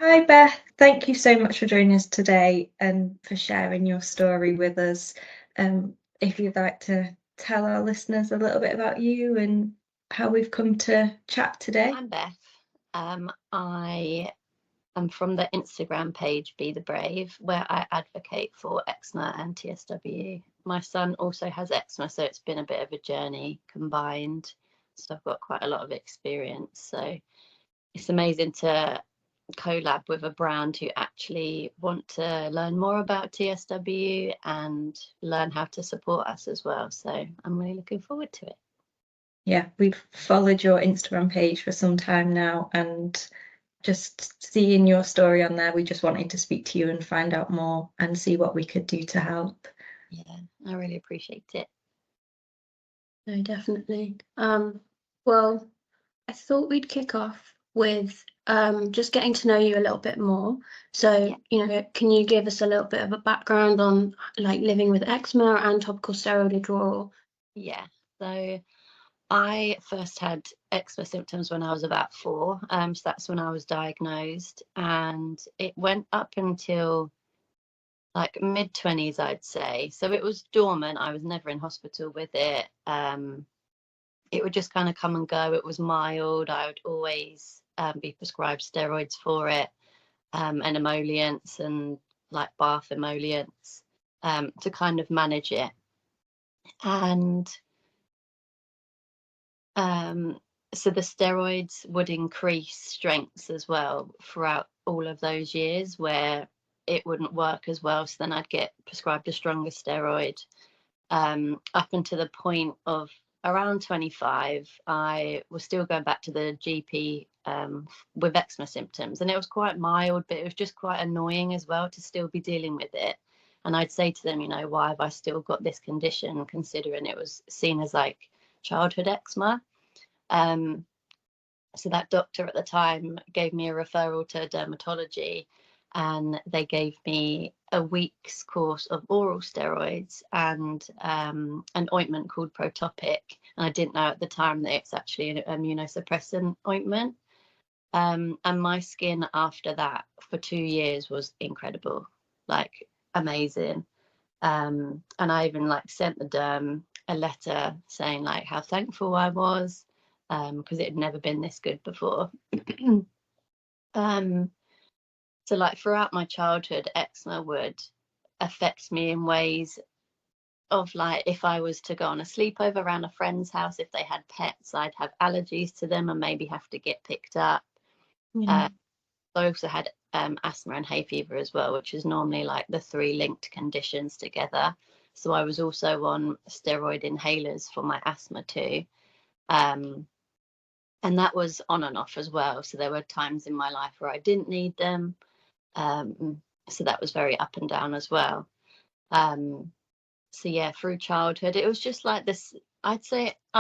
Hi Beth, thank you so much for joining us today and for sharing your story with us. If you'd like to tell our listeners a little bit about you and how we've come to chat today. I'm Beth. I am from the Instagram page Be the Brave, where I advocate for eczema and TSW. My son also has eczema, so it's been a bit of a journey combined. So I've got quite a lot of experience. So it's amazing to collab with a brand who actually want to learn more about TSW and learn how to support us as well. So I'm really looking forward to it. Yeah, we've followed your Instagram page for some time now, and just seeing your story on there, we just wanted to speak to you and find out more and see what we could do to help. Yeah, I really appreciate it. No, definitely. Well, I thought we'd kick off with just getting to know you a little bit more. So, can you give us a little bit of a background on like living with eczema and topical steroid withdrawal? Yeah, so I first had eczema symptoms when I was about 4. So that's when I was diagnosed, and it went up until like mid-20s, I'd say. So it was dormant. I was never in hospital with it. It would just kind of come and go. It was mild. I would always be prescribed steroids for it, and emollients and like bath emollients to kind of manage it. And so the steroids would increase strengths as well throughout all of those years where it wouldn't work as well. So then I'd get prescribed a stronger steroid. Up until the point of around 25, I was still going back to the GP with eczema symptoms, and it was quite mild, but it was just quite annoying as well to still be dealing with it. And I'd say to them, why have I still got this condition, considering it was seen as like childhood eczema. So that doctor at the time gave me a referral to dermatology, and they gave me a week's course of oral steroids and an ointment called Protopic. And I didn't know at the time that it's actually an immunosuppressant ointment. And my skin after that for 2 years was incredible, like amazing. And I even like sent the derm a letter saying like how thankful I was, because it had never been this good before. So like throughout my childhood, eczema would affect me in ways of like if I was to go on a sleepover around a friend's house, if they had pets, I'd have allergies to them and maybe have to get picked up. I also had asthma and hay fever as well, which is normally like the 3 linked conditions together. So I was also on steroid inhalers for my asthma too. And that was on and off as well. So there were times in my life where I didn't need them. So that was very up and down as well. So yeah, through childhood, it was just like this. I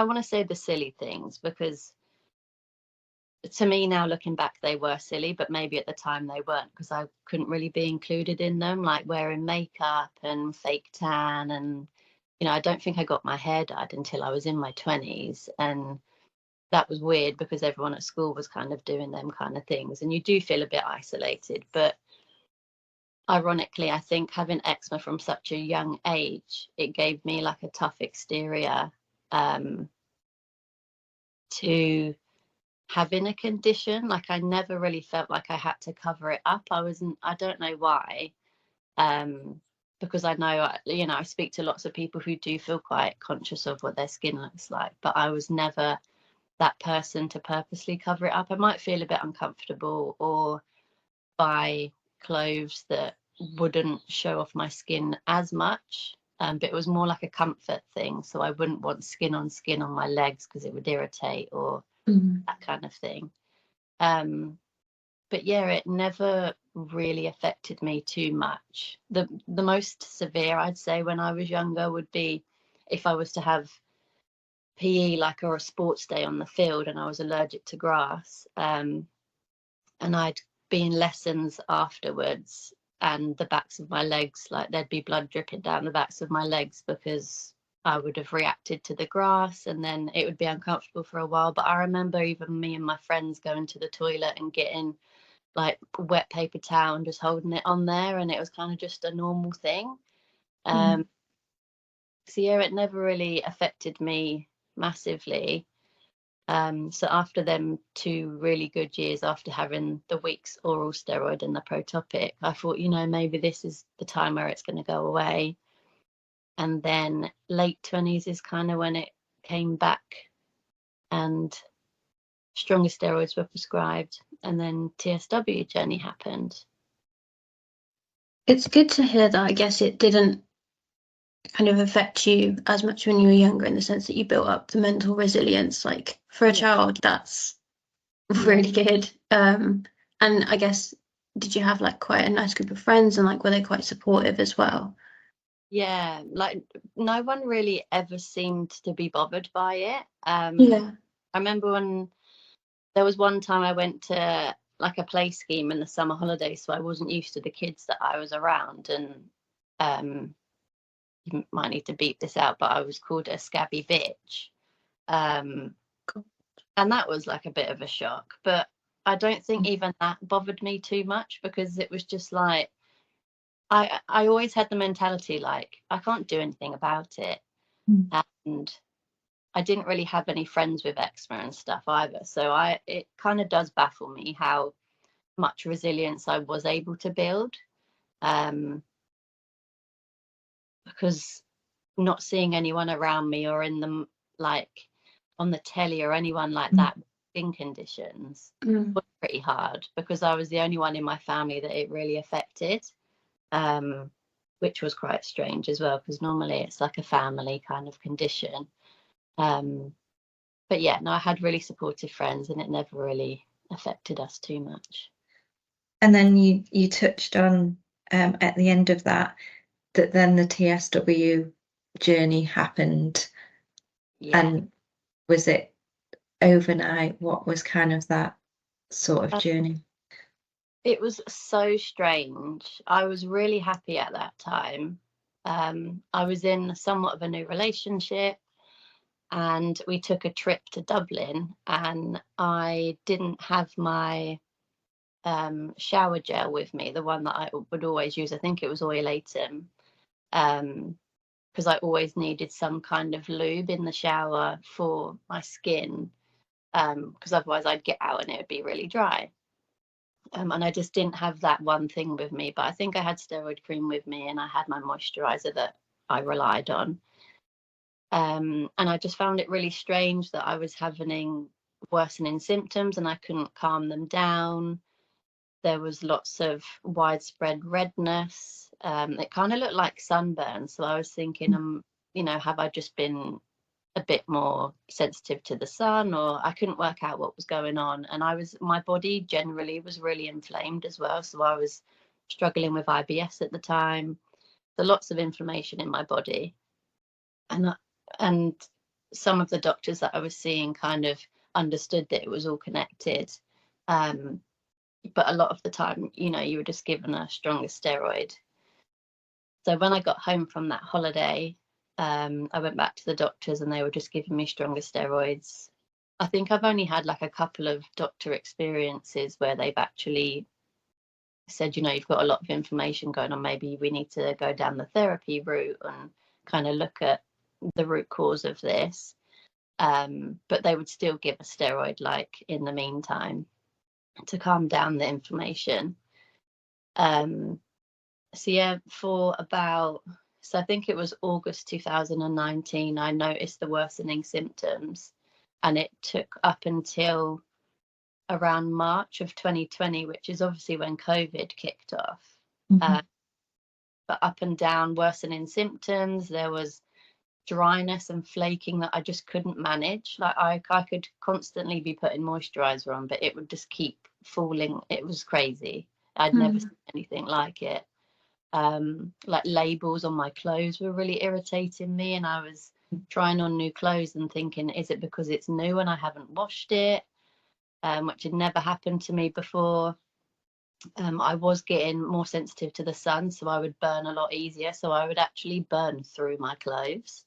want to say the silly things, because to me now looking back they were silly, but maybe at the time they weren't, because I couldn't really be included in them, like wearing makeup and fake tan. And I don't think I got my hair dyed until I was in my 20s, and that was weird because everyone at school was kind of doing them kind of things, and you do feel a bit isolated. But ironically, I think having eczema from such a young age, it gave me like a tough exterior to having a condition. Like I never really felt like I had to cover it up. I don't know why, because I know I speak to lots of people who do feel quite conscious of what their skin looks like, but I was never that person to purposely cover it up. I might feel a bit uncomfortable or buy clothes that wouldn't show off my skin as much, but it was more like a comfort thing. So I wouldn't want skin on my legs because it would irritate, or that kind of thing. But yeah, it never really affected me too much. The most severe, I'd say, when I was younger would be if I was to have PE, like, or a sports day on the field, and I was allergic to grass, and I'd be in lessons afterwards, and the backs of my legs, like there'd be blood dripping down the backs of my legs because I would have reacted to the grass, and then it would be uncomfortable for a while. But I remember even me and my friends going to the toilet and getting like wet paper towel and just holding it on there, and it was kind of just a normal thing. So yeah, it never really affected me massively. So after them 2 really good years, after having the week's oral steroid and the Protopic, I thought, maybe this is the time where it's going to go away. And then late 20s is kind of when it came back, and stronger steroids were prescribed, and then TSW journey happened. It's good to hear that. I guess it didn't kind of affect you as much when you were younger, in the sense that you built up the mental resilience. Like, for a child, that's really good. And I guess, did you have like quite a nice group of friends, and like were they quite supportive as well? Yeah, like no one really ever seemed to be bothered by it. Yeah. I remember when there was one time I went to like a play scheme in the summer holidays, so I wasn't used to the kids that I was around, and you might need to beep this out, but I was called a scabby bitch. Cool. And that was like a bit of a shock, but I don't think even that bothered me too much, because it was just like, I always had the mentality like, I can't do anything about it. And I didn't really have any friends with eczema and stuff either. So it kind of does baffle me how much resilience I was able to build. Because not seeing anyone around me or in them, like on the telly or anyone like that in conditions was pretty hard, because I was the only one in my family that it really affected, which was quite strange as well, because normally it's like a family kind of condition. But yeah, no, I had really supportive friends, and it never really affected us too much. And then you touched on at the end of that then the TSW journey happened. Yeah. And was it overnight? What was kind of that sort of journey? It was so strange. I was really happy at that time. I was in somewhat of a new relationship, and we took a trip to Dublin, and I didn't have my shower gel with me, the one that I would always use. I think it was Oilatum, because I always needed some kind of lube in the shower for my skin, because otherwise I'd get out and it would be really dry. And I just didn't have that one thing with me, but I think I had steroid cream with me, and I had my moisturizer that I relied on. And I just found it really strange that I was having worsening symptoms and I couldn't calm them down. There was lots of widespread redness. It kind of looked like sunburn. So I was thinking, have I just been a bit more sensitive to the sun, or I couldn't work out what was going on. And my body generally was really inflamed as well. So I was struggling with IBS at the time. So lots of inflammation in my body. And some of the doctors that I was seeing kind of understood that it was all connected. But a lot of the time, you were just given a stronger steroid. So when I got home from that holiday, I went back to the doctors, and they were just giving me stronger steroids. I think I've only had like a couple of doctor experiences where they've actually said, you've got a lot of inflammation going on, maybe we need to go down the therapy route and kind of look at the root cause of this. But they would still give a steroid like in the meantime to calm down the inflammation. So yeah, so I think it was August 2019, I noticed the worsening symptoms, and it took up until around March of 2020, which is obviously when COVID kicked off. But up and down worsening symptoms, there was dryness and flaking that I just couldn't manage. Like I could constantly be putting moisturizer on, but it would just keep falling. It was crazy. I'd never seen anything like it. Like labels on my clothes were really irritating me, and I was trying on new clothes and thinking, is it because it's new and I haven't washed it, which had never happened to me before. I was getting more sensitive to the sun, so I would burn a lot easier, so I would actually burn through my clothes,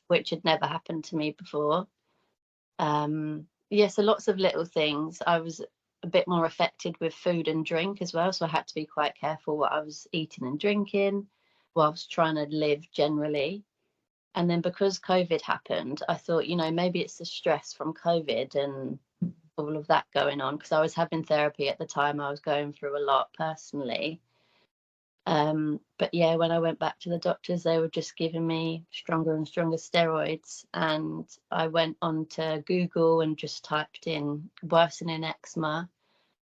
which had never happened to me before. So lots of little things. I was a bit more affected with food and drink as well. So I had to be quite careful what I was eating and drinking whilst trying to live generally. And then because COVID happened, I thought, maybe it's the stress from COVID and all of that going on, because I was having therapy at the time. I was going through a lot personally. But yeah, when I went back to the doctors, they were just giving me stronger and stronger steroids. And I went onto Google and just typed in worsening eczema.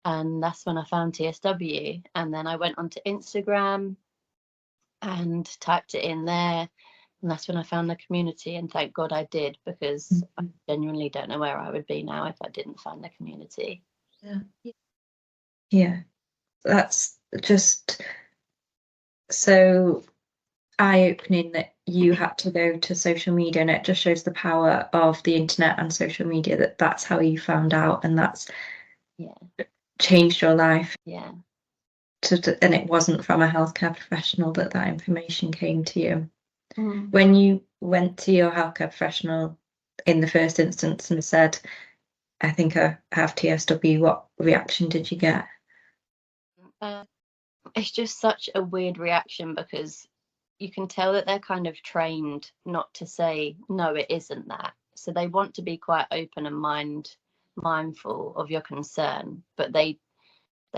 And that's when I found TSW. And then I went onto Instagram and typed it in there. And that's when I found the community. And thank God I did, because I genuinely don't know where I would be now if I didn't find the community. Yeah, that's just so eye-opening that you had to go to social media, and it just shows the power of the internet and social media, that that's how you found out, and that's changed your life. And it wasn't from a healthcare professional that information came to you. Mm. When you went to your healthcare professional in the first instance and said, I think I have TSW, what reaction did you get? It's just such a weird reaction, because you can tell that they're kind of trained not to say, no, it isn't that. So they want to be quite open and mindful of your concern, but they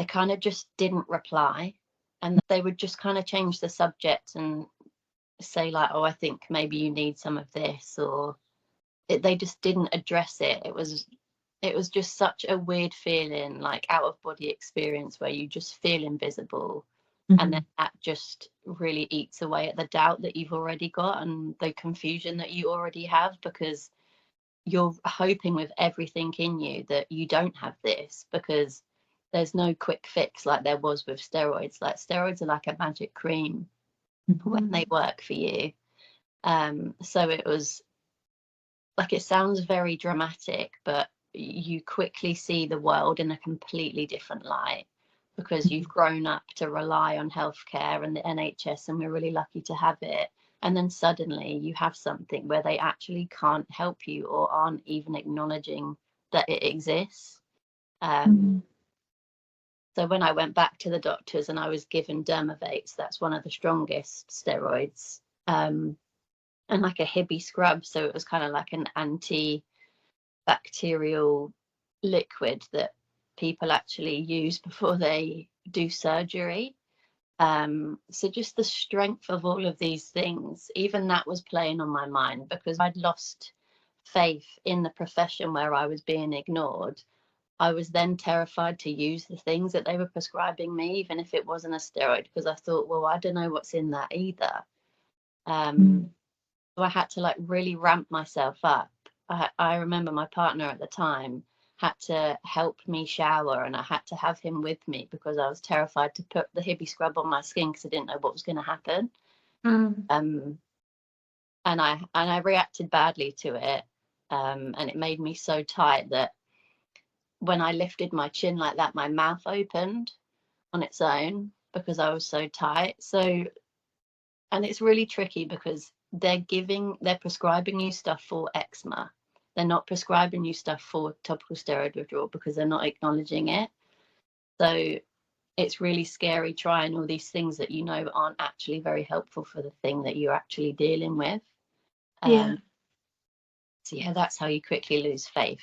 kind of just didn't reply. And they would just kind of change the subject and say like, oh, I think maybe you need some of this, or they just didn't address it. It was just such a weird feeling, like out of body experience, where you just feel invisible. And then that just really eats away at the doubt that you've already got and the confusion that you already have, because you're hoping with everything in you that you don't have this, because there's no quick fix like there was with steroids. Like steroids are like a magic cream when they work for you. So it was like, it sounds very dramatic, but you quickly see the world in a completely different light, because you've grown up to rely on healthcare and the NHS, and we're really lucky to have it. And then suddenly you have something where they actually can't help you, or aren't even acknowledging that it exists. So when I went back to the doctors and I was given Dermavates, that's one of the strongest steroids, and like a Hibby scrub. So it was kind of like an antibacterial liquid that people actually use before they do surgery. So just the strength of all of these things, even that was playing on my mind, because I'd lost faith in the profession where I was being ignored. I was then terrified to use the things that they were prescribing me, even if it wasn't a steroid, because I thought, well, I don't know what's in that either. So I had to like really ramp myself up. I remember my partner at the time had to help me shower, and I had to have him with me, because I was terrified to put the Hibby scrub on my skin, because I didn't know what was going to happen. And I reacted badly to it, and it made me so tight that when I lifted my chin like that, my mouth opened on its own, because I was so tight. So, and it's really tricky, because they're prescribing you stuff for eczema. They're not prescribing you stuff for topical steroid withdrawal, because they're not acknowledging it. So it's really scary trying all these things that aren't actually very helpful for the thing that you're actually dealing with. So yeah, that's how you quickly lose faith.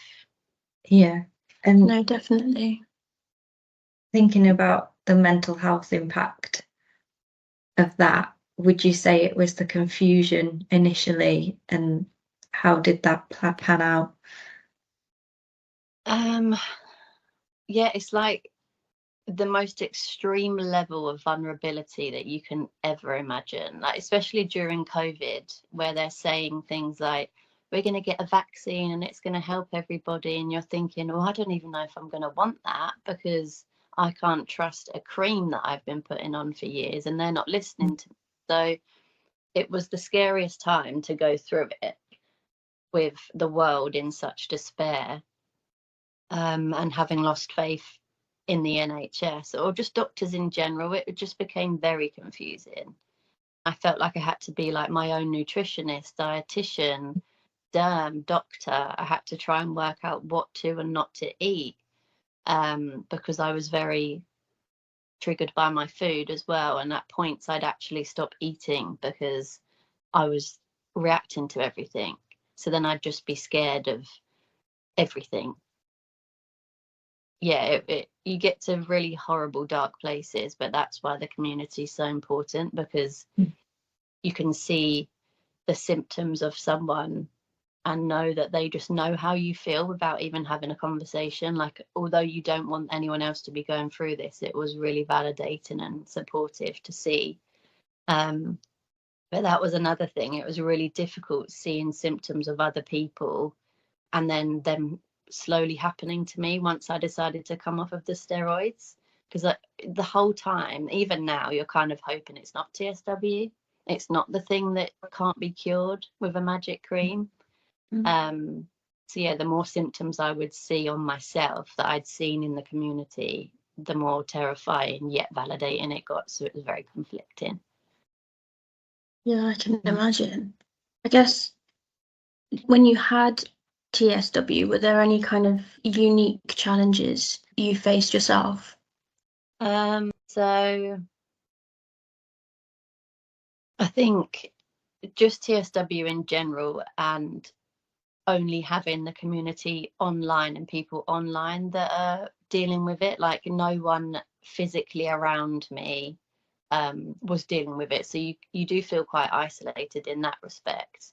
Yeah. And no, definitely. Thinking about the mental health impact of that, would you say it was the confusion initially, and how did that pan out? Yeah, it's like the most extreme level of vulnerability that you can ever imagine, like especially during COVID, where they're saying things like, we're going to get a vaccine and it's going to help everybody, and you're thinking, well, I don't even know if I'm going to want that, because I can't trust a cream that I've been putting on for years, and they're not listening to me. So it was the scariest time to go through it, with the world in such despair, and having lost faith in the NHS, or just doctors in general. It just became very confusing. I felt like I had to be like my own nutritionist, dietitian, derm, doctor. I had to try and work out what to and not to eat. because I was very triggered by my food as well. And at points I'd actually stop eating because I was reacting to everything. So then I'd just be scared of everything. Yeah, you get to really horrible, dark places, but that's why the community is so important, because you can see the symptoms of someone and know that they just know how you feel without even having a conversation. Like, although you don't want anyone else to be going through this, it was really validating and supportive to see. But that was another thing. It was really difficult seeing symptoms of other people and then them slowly happening to me once I decided to come off of the steroids. Because the whole time, even now, you're kind of hoping it's not TSW. It's not the thing that can't be cured with a magic cream. So yeah, the more symptoms I would see on myself that I'd seen in the community, the more terrifying yet validating it got. So it was very conflicting. Yeah, I can imagine. I guess when you had TSW, were there any kind of unique challenges you faced yourself? So I think just TSW in general, and only having the community online and people online that are dealing with it, like no one physically around me was dealing with it. So you do feel quite isolated in that respect.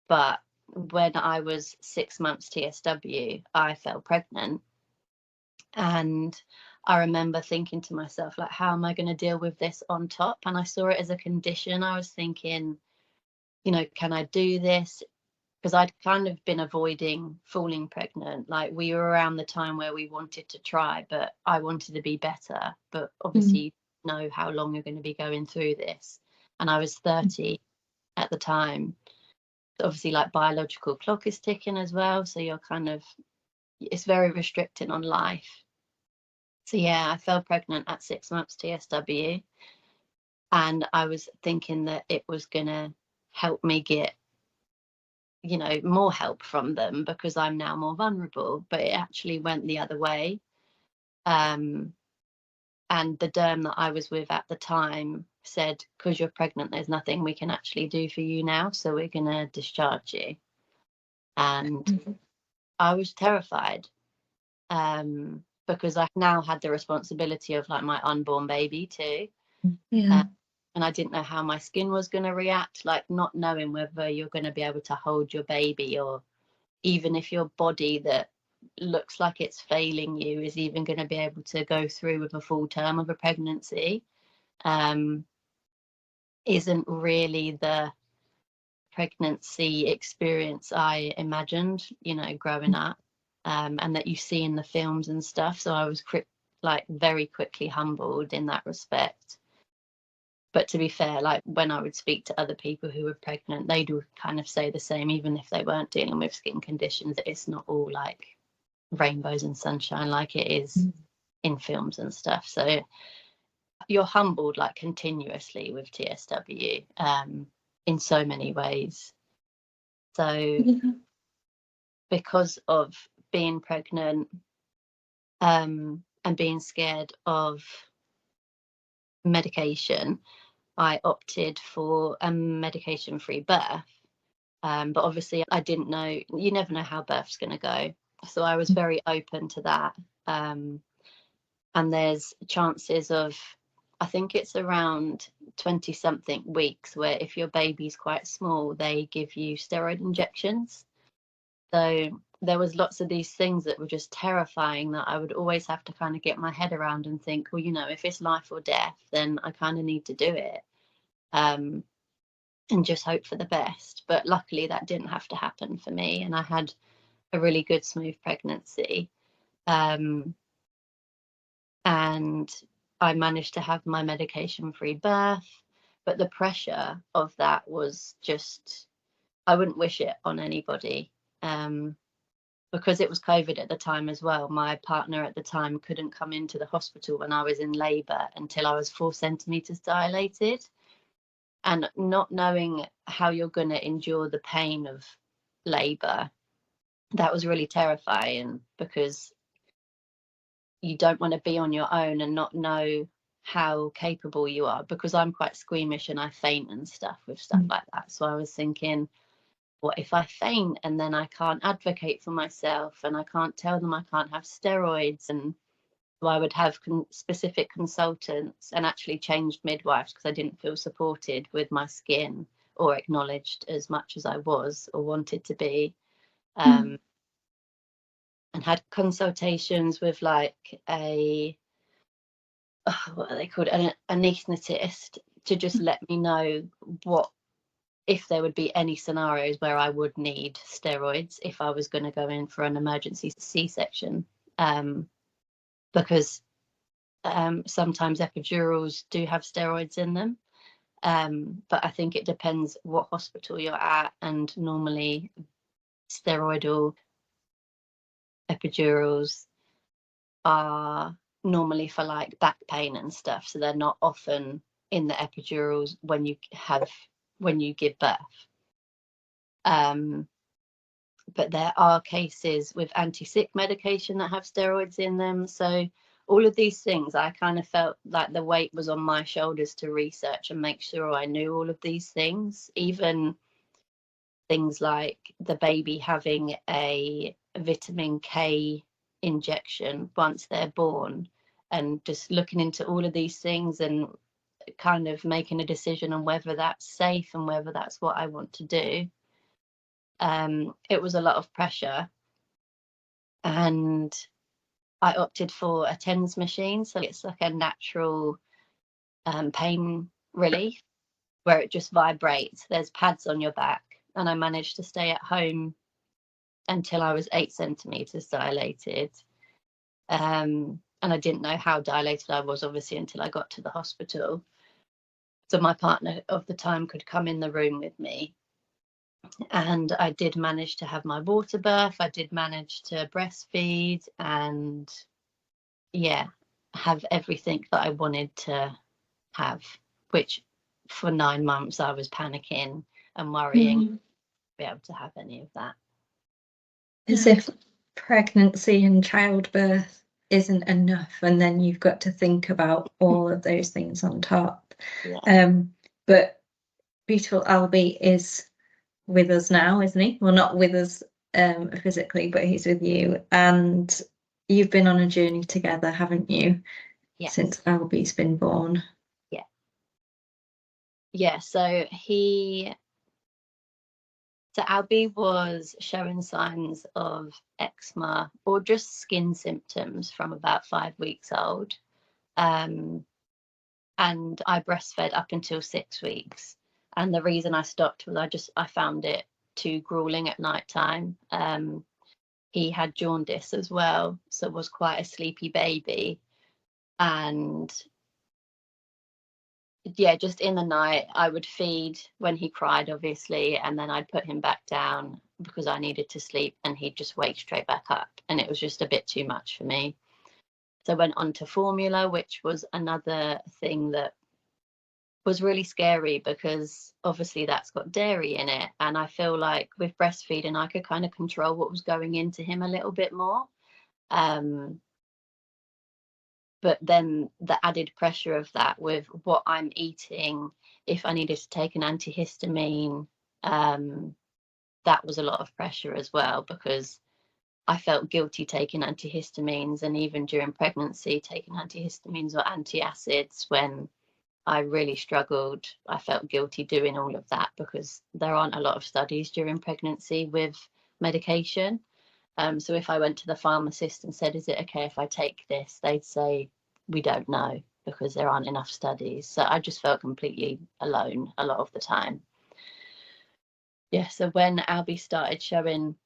But when I was 6 months TSW, I fell pregnant. And I remember thinking to myself, like, how am I going to deal with this on top? And I saw it as a condition. I was thinking, you know, can I do this? Because I'd kind of been avoiding falling pregnant. Like, we were around the time where we wanted to try, but I wanted to be better. But obviously, you know how long you're going to be going through this. And I was 30 at the time. Obviously, like, biological clock is ticking as well. So you're kind of, it's very restricting on life. So yeah, I fell pregnant at 6 months TSW. And I was thinking that it was going to help me get, you know, more help from them because I'm now more vulnerable, but it actually went the other way. And the derm that I was with at the time said, because you're pregnant, there's nothing we can actually do for you now, so we're going to discharge you. And I was terrified because I now had the responsibility of like my unborn baby too. And I didn't know how my skin was going to react, like not knowing whether you're going to be able to hold your baby, or even if your body that looks like it's failing you is even going to be able to go through with a full term of a pregnancy. Isn't really the pregnancy experience I imagined, you know, growing up, and that you see in the films and stuff. So I was like very quickly humbled in that respect. But to be fair, like when I would speak to other people who were pregnant, they do kind of say the same, even if they weren't dealing with skin conditions. It's not all like rainbows and sunshine like it is in films and stuff. So you're humbled like continuously with TSW in so many ways. So because of being pregnant and being scared of medication, I opted for a medication-free birth. But obviously I didn't know, you never know how birth's going to go. So I was very open to that. And there's chances of, I think it's around 20 something weeks where if your baby's quite small, they give you steroid injections. So there was lots of these things that were just terrifying that I would always have to kind of get my head around and think, well, you know, if it's life or death, then I kind of need to do it. And just hope for the best. But luckily that didn't have to happen for me, and I had a really good smooth pregnancy. And I managed to have my medication-free birth, but the pressure of that was just, I wouldn't wish it on anybody. Because it was COVID at the time as well. My partner at the time couldn't come into the hospital when I was in labour until I was 4 centimetres dilated. And not knowing how you're going to endure the pain of labour, that was really terrifying, because you don't want to be on your own and not know how capable you are, because I'm quite squeamish and I faint and stuff with stuff like that. So I was thinking, what if I faint and then I can't advocate for myself and I can't tell them I can't have steroids? And so I would have specific consultants and actually changed midwives because I didn't feel supported with my skin or acknowledged as much as I was or wanted to be. And had consultations with like what are they called, an anaesthetist, to just let me know what, if there would be any scenarios where I would need steroids if I was going to go in for an emergency C-section, because sometimes epidurals do have steroids in them, but I think it depends what hospital you're at, and normally steroidal epidurals are normally for like back pain and stuff, so they're not often in the epidurals when you give birth. But there are cases with anti-sick medication that have steroids in them. So all of these things, I kind of felt like the weight was on my shoulders to research and make sure I knew all of these things, even things like the baby having a vitamin K injection once they're born, and just looking into all of these things and kind of making a decision on whether that's safe and whether that's what I want to do. It was a lot of pressure, and I opted for a TENS machine. So it's like a natural pain relief where it just vibrates. There's pads on your back, and I managed to stay at home until I was 8 centimeters dilated. And I didn't know how dilated I was, obviously, until I got to the hospital. So my partner of the time could come in the room with me. And I did manage to have my water birth. I did manage to breastfeed and, yeah, have everything that I wanted to have, which for 9 months I was panicking and worrying to be able to have any of that. As if pregnancy and childbirth isn't enough, and then you've got to think about all of those things on top. Yeah. But beautiful Albie is with us now, isn't he? Well, not with us physically, but he's with you, and you've been on a journey together, haven't you? Yes. Since Albie's been born. Yeah, so Albie was showing signs of eczema or just skin symptoms from about 5 weeks old. And I breastfed up until 6 weeks. And the reason I stopped was I found it too grueling at night time. He had jaundice as well, so was quite a sleepy baby. And yeah, just in the night, I would feed when he cried, obviously, and then I'd put him back down because I needed to sleep, and he'd just wake straight back up. And it was just a bit too much for me. So I went on to formula, which was another thing that was really scary because obviously that's got dairy in it. And I feel like with breastfeeding, I could kind of control what was going into him a little bit more. But then the added pressure of that with what I'm eating, if I needed to take an antihistamine, that was a lot of pressure as well, because I felt guilty taking antihistamines, and even during pregnancy taking antihistamines or antacids when I really struggled. I felt guilty doing all of that because there aren't a lot of studies during pregnancy with medication. So if I went to the pharmacist and said, is it okay if I take this? They'd say, we don't know because there aren't enough studies. So I just felt completely alone a lot of the time. Yeah, so when Albie started showing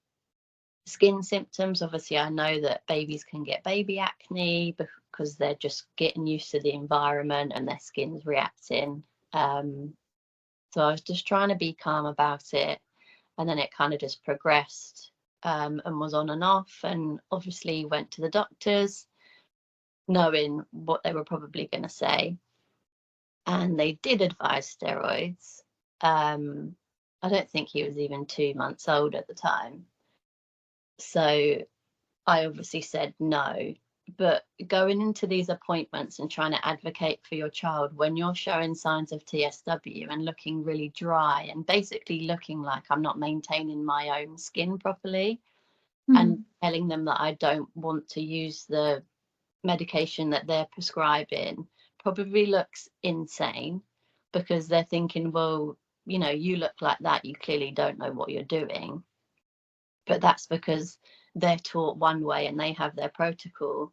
skin symptoms, obviously I know that babies can get baby acne because they're just getting used to the environment and their skin's reacting. So I was just trying to be calm about it. And then it kind of just progressed. And was on and off, and obviously went to the doctors knowing what they were probably going to say, and they did advise steroids. I don't think he was even 2 months old at the time, so I obviously said no, But going into these appointments and trying to advocate for your child when you're showing signs of TSW and looking really dry and basically looking like I'm not maintaining my own skin properly, and telling them that I don't want to use the medication that they're prescribing probably looks insane, because they're thinking, well, you know, you look like that, you clearly don't know what you're doing. But that's because they're taught one way and they have their protocol.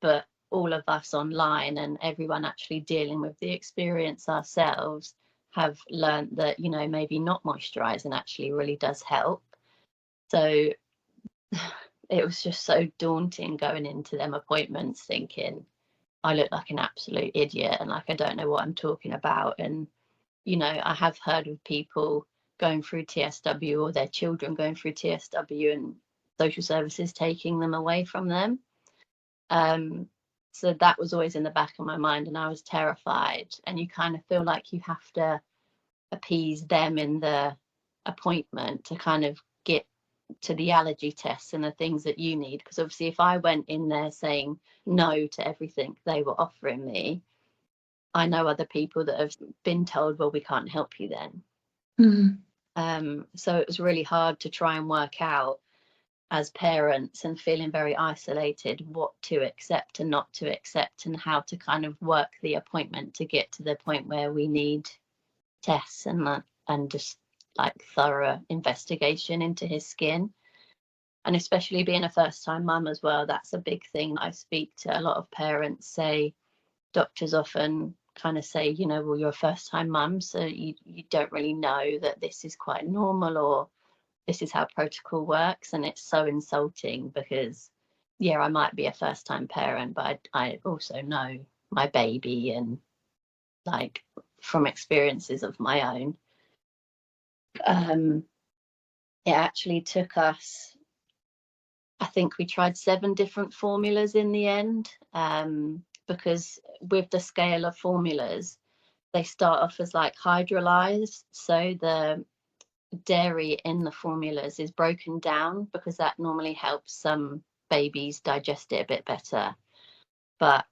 But all of us online and everyone actually dealing with the experience ourselves have learned that, you know, maybe not moisturizing actually really does help. So it was just so daunting going into them appointments thinking I look like an absolute idiot and like I don't know what I'm talking about. And, you know, I have heard of people going through TSW or their children going through TSW and social services taking them away from them. So that was always in the back of my mind and I was terrified. And you kind of feel like you have to appease them in the appointment to kind of get to the allergy tests and the things that you need, because obviously if I went in there saying no to everything they were offering me, I know other people that have been told, well, we can't help you then. So it was really hard to try and work out as parents and feeling very isolated what to accept and not to accept and how to kind of work the appointment to get to the point where we need tests and just like thorough investigation into his skin. And especially being a first-time mum as well, that's a big thing. I speak to a lot of parents, say doctors often kind of say, you know, well, you're a first-time mum, so you don't really know that this is quite normal or this is how protocol works. And it's so insulting because, yeah, I might be a first-time parent, but I also know my baby and like from experiences of my own. It actually took us, I think we tried 7 different formulas in the end, because with the scale of formulas, they start off as like hydrolyzed. So the dairy in the formulas is broken down because that normally helps some babies digest it a bit better. But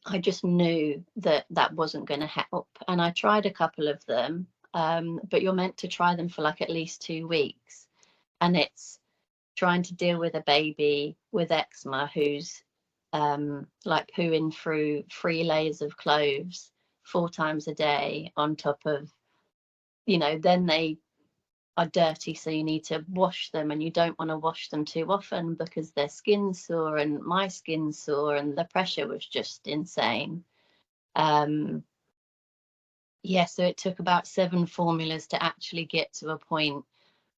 I just knew that that wasn't going to help. And I tried a couple of them, but you're meant to try them for like at least 2 weeks. And it's trying to deal with a baby with eczema who's like pooing through 3 layers of clothes 4 times a day on top of, you know, then they are dirty, so you need to wash them and you don't want to wash them too often because their skin's sore and my skin's sore and the pressure was just insane. Yeah, so it took about 7 formulas to actually get to a point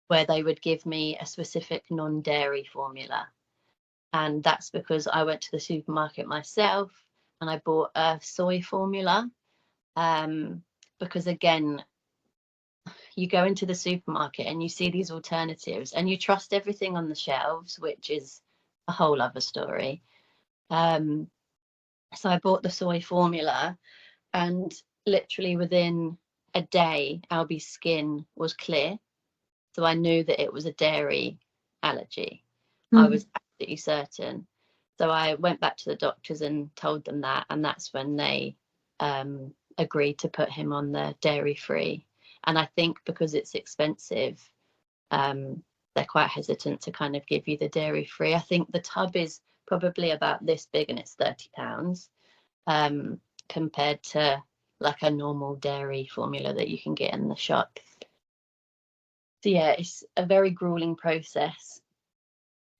where they would give me a specific non-dairy formula. And that's because I went to the supermarket myself and I bought a soy formula. Because again, you go into the supermarket and you see these alternatives and you trust everything on the shelves, which is a whole other story. So I bought the soy formula and literally within a day, Albie's skin was clear. So I knew that it was a dairy allergy. I was absolutely certain. So I went back to the doctors and told them that, and that's when they agreed to put him on the dairy-free. And I think because it's expensive, they're quite hesitant to kind of give you the dairy-free. I think the tub is probably about this big and it's £30 compared to like a normal dairy formula that you can get in the shop. So yeah, it's a very grueling process.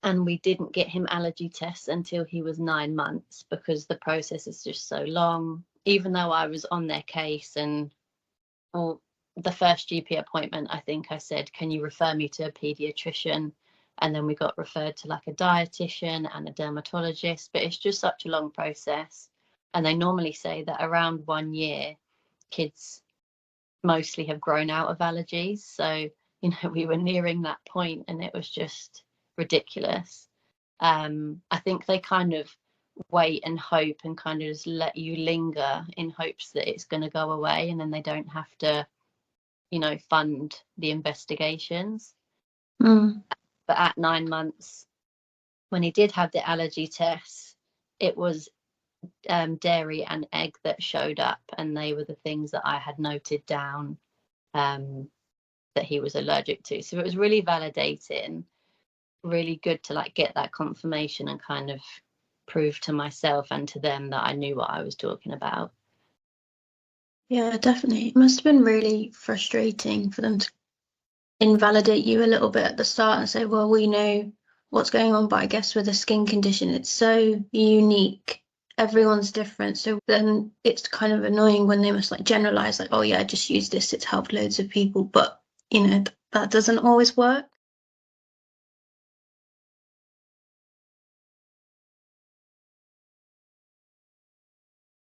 And we didn't get him allergy tests until he was 9 months because the process is just so long. Even though I was on their case and the first GP appointment, I think I said, can you refer me to a pediatrician? And then we got referred to like a dietitian and a dermatologist, but it's just such a long process. And they normally say that around 1 year, kids mostly have grown out of allergies. So, you know, we were nearing that point and it was just ridiculous. I think they kind of wait and hope and kind of just let you linger in hopes that it's going to go away and then they don't have to, you know, fund the investigations. But at 9 months, when he did have the allergy tests, it was dairy and egg that showed up, and they were the things that I had noted down that he was allergic to. So it was really validating, really good to like get that confirmation and kind of prove to myself and to them that I knew what I was talking about. Yeah, definitely. It must have been really frustrating for them to invalidate you a little bit at the start and say, well, we know what's going on, but I guess with a skin condition, it's so unique. Everyone's different. So then it's kind of annoying when they must like generalize, like, oh yeah, just use this, it's helped loads of people. But, you know, that doesn't always work.